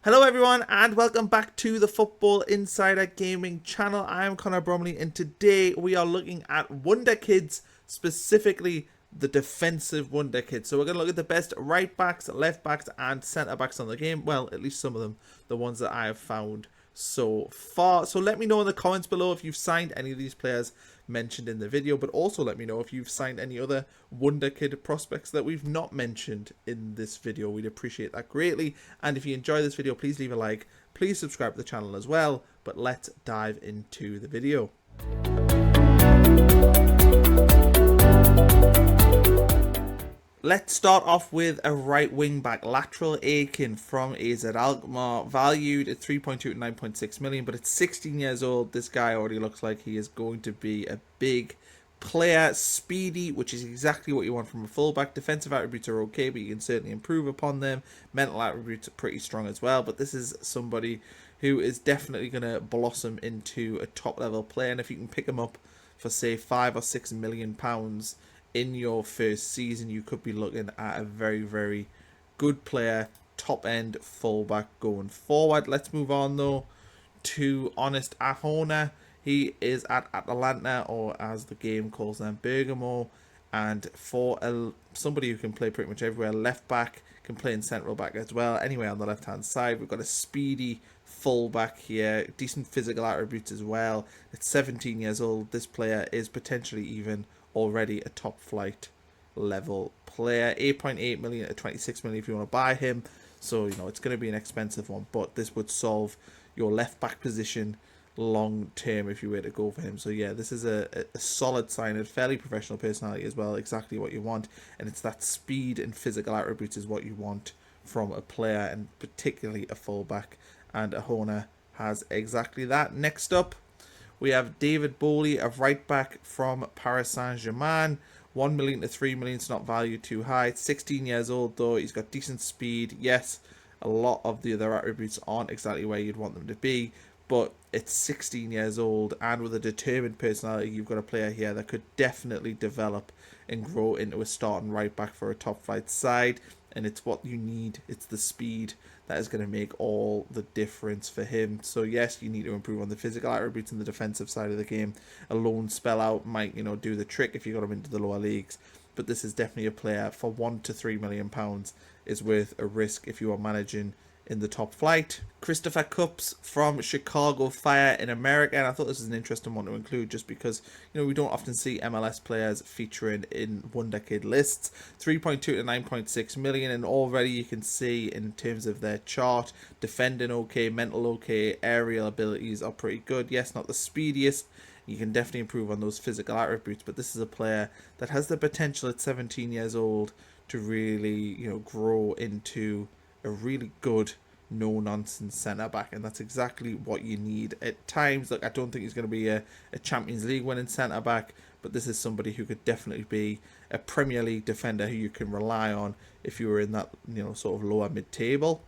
Hello everyone and welcome back to the Football Insider Gaming channel. I am Connor Bromley and today we are looking at Wonder Kids, specifically the defensive Wonder Kids. So we're going to look at the best right backs, left backs and centre backs on the game. Well, at least some of them, the ones that I have found so far. So let me know in the comments below if you've signed any of these players mentioned in the video, but also let me know if you've signed any other Wonder Kid prospects that we've not mentioned in this video. We'd appreciate that greatly. And if you enjoy this video, please leave a like, please subscribe to the channel as well. But let's dive into the video. Let's start off with a right wing back, Lateral Aiken from AZ Alkmaar, valued at 3.2 to 9.6 million, but it's 16 years old. This guy already looks like he is going to be a big player. Speedy, which is exactly what you want from a fullback. Defensive attributes are okay, but you can certainly improve upon them. Mental attributes are pretty strong as well, but this is somebody who is definitely going to blossom into a top level player, and if you can pick him up for say £5 or £6 million in your first season, you could be looking at a very, very good player, top end fullback going forward. Let's move on though to Honest Ahona. He is at Atalanta, or as the game calls them, Bergamo, and for somebody who can play pretty much everywhere, left back, can play in central back as well. Anyway, on the left hand side, we've got a speedy fullback here, decent physical attributes as well. At 17 years old, this player is potentially even already a top flight level player. 8.8 million to 26 million if you want to buy him, so you know it's going to be an expensive one, but this would solve your left back position long term if you were to go for him. So yeah, this is a solid sign, a fairly professional personality as well, exactly what you want, and it's that speed and physical attributes is what you want from a player, and particularly a fullback, and Ahona has exactly that. Next up we have David Bowley, a right back from Paris Saint-Germain. 1 million to 3 million, it's not valued too high. 16 years old though, he's got decent speed. Yes, a lot of the other attributes aren't exactly where you'd want them to be, but it's 16 years old, and with a determined personality, you've got a player here that could definitely develop and grow into a starting right back for a top flight side, and it's what you need. It's the speed that is going to make all the difference for him. So yes, you need to improve on the physical attributes and the defensive side of the game. A loan spell out might, you know, do the trick if you got him into the lower leagues, but this is definitely a player for £1 to £3 million is worth a risk if you are managing in the top flight. Christopher Cupps from Chicago Fire in America, and I thought this is an interesting one to include just because, you know, we don't often see MLS players featuring in Wonder Kid lists. 3.2 to 9.6 million, and already you can see in terms of their chart, defending okay, mental okay, aerial abilities are pretty good. Yes, not the speediest, you can definitely improve on those physical attributes, but this is a player that has the potential at 17 years old to really, you know, grow into a really good no-nonsense centre-back, and that's exactly what you need at times. Like, I don't think he's going to be a Champions League winning centre-back, but this is somebody who could definitely be a Premier League defender who you can rely on if you were in that, you know, sort of lower mid-table.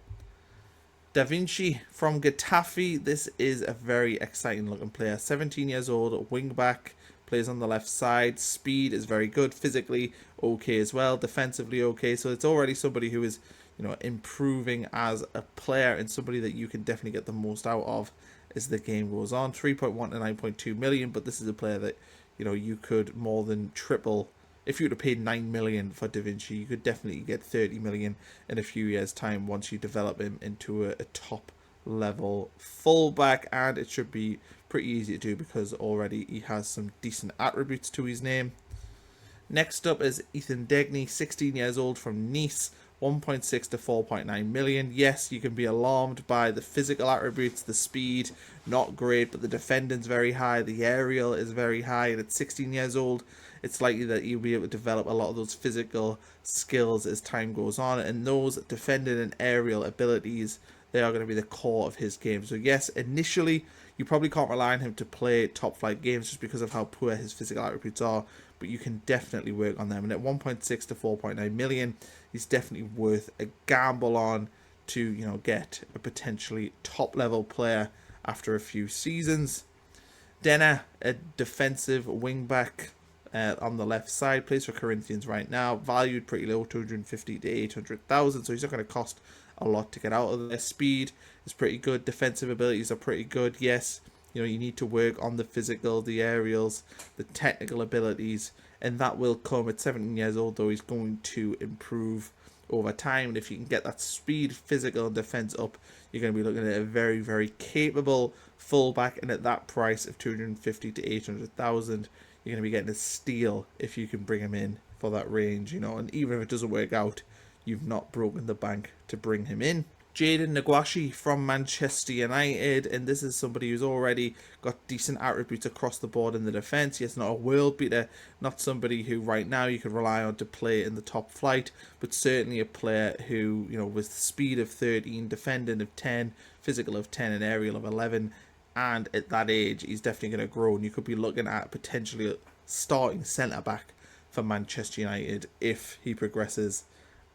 Da Vinci from Getafe, this is a very exciting looking player. 17 years old, wing back, plays on the left side. Speed is very good, physically okay as well, defensively okay, so it's already somebody who is, you know, improving as a player and somebody that you can definitely get the most out of as the game goes on. 3.1 to 9.2 million, but this is a player that, you know, you could more than triple. If you would have paid 9 million for Da Vinci, you could definitely get 30 million in a few years time once you develop him into a top level fullback, and it should be pretty easy to do because already he has some decent attributes to his name. Next up is Ethan Degny, 16 years old from Nice. 1.6 to 4.9 million. Yes, you can be alarmed by the physical attributes, the speed, not great, but the defending's very high, the aerial is very high, and at 16 years old, it's likely that you'll be able to develop a lot of those physical skills as time goes on, and those defending and aerial abilities, they are going to be the core of his game. So yes, initially, you probably can't rely on him to play top flight games just because of how poor his physical attributes are, but you can definitely work on them. And at 1.6 to 4.9 million, he's definitely worth a gamble on to, you know, get a potentially top level player after a few seasons. Denner, a defensive wing back on the left side, plays for Corinthians right now, valued pretty low, 250 to 800,000, so he's not going to cost a lot to get out of their speed is pretty good. Defensive abilities are pretty good. Yes, you need to work on the physical, the aerials, the technical abilities, and that will come at 17 years old, though he's going to improve over time. And if you can get that speed, physical, and defense up, you're going to be looking at a very, very capable fullback. And at that price of 250 to 800,000, you're going to be getting a steal if you can bring him in for that range, And even if it doesn't work out, you've not broken the bank to bring him in. Jaden Nagwashi from Manchester United, and this is somebody who's already got decent attributes across the board in the defence. He's not a world beater, not somebody who right now you could rely on to play in the top flight, but certainly a player who, with speed of 13, defending of 10, physical of 10, and aerial of 11, and at that age, he's definitely going to grow, and you could be looking at potentially starting centre-back for Manchester United if he progresses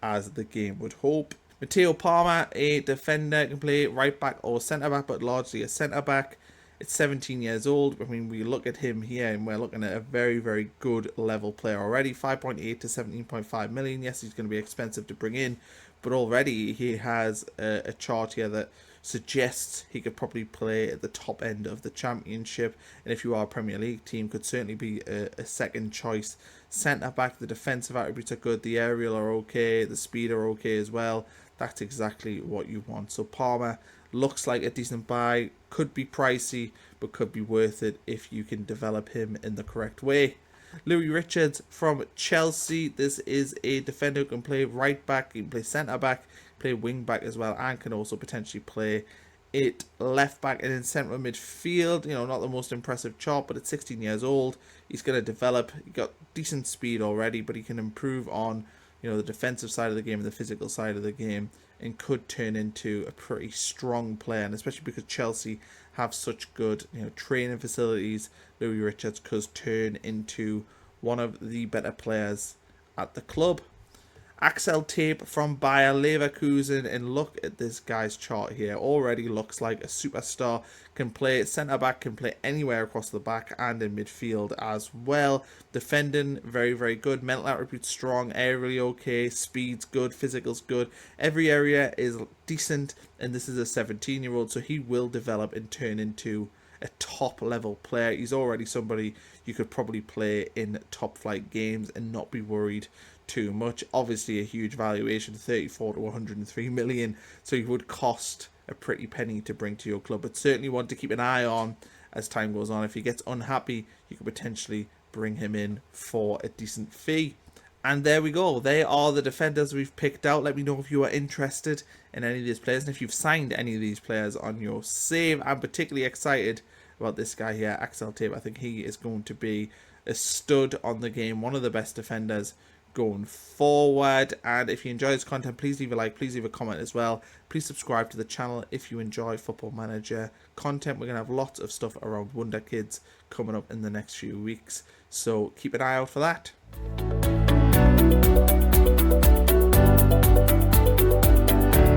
as the game would hope. Mateo Palmer, a defender, can play right back or centre back, but largely a centre back. It's 17 years old. I mean, we look at him here and we're looking at a very, very good level player already. 5.8 to 17.5 million. Yes, he's going to be expensive to bring in, but already he has a chart here that suggests he could probably play at the top end of the championship, and if you are a Premier League team, could certainly be a second choice centre back. The defensive attributes are good, the aerial are okay, the speed are okay as well. That's exactly what you want. So Palmer looks like a decent buy, could be pricey, but could be worth it if you can develop him in the correct way. Louis Richards from Chelsea. This is a defender who can play right back, he can play centre back, play wing back as well, and can also potentially play it left back and in central midfield. Not the most impressive chart, but at 16 years old, he's going to develop. He got decent speed already, but he can improve on the defensive side of the game and the physical side of the game, and could turn into a pretty strong player. And especially because Chelsea have such good training facilities, Louis Richards could turn into one of the better players at the club. Axel Tape from Bayer Leverkusen, and look at this guy's chart here. Already looks like a superstar. Can play centre back, can play anywhere across the back and in midfield as well. Defending very, very good. Mental attributes strong. Aerially okay. Speed's good. Physical's good. Every area is decent, and this is a 17-year-old, so he will develop and turn into a top level player. He's already somebody you could probably play in top flight games and not be worried too much. Obviously a huge valuation, 34 to 103 million, so it would cost a pretty penny to bring to your club, but certainly want to keep an eye on as time goes on. If he gets unhappy, you could potentially bring him in for a decent fee. And there we go. They are the defenders we've picked out. Let me know if you are interested in any of these players, and if you've signed any of these players on your save. I'm particularly excited about this guy here, Axel Tape. I think he is going to be a stud on the game, one of the best defenders going forward. And if you enjoy this content, please leave a like, please leave a comment as well. Please subscribe to the channel if you enjoy Football Manager content. We're going to have lots of stuff around Wonder Kids coming up in the next few weeks, so keep an eye out for that.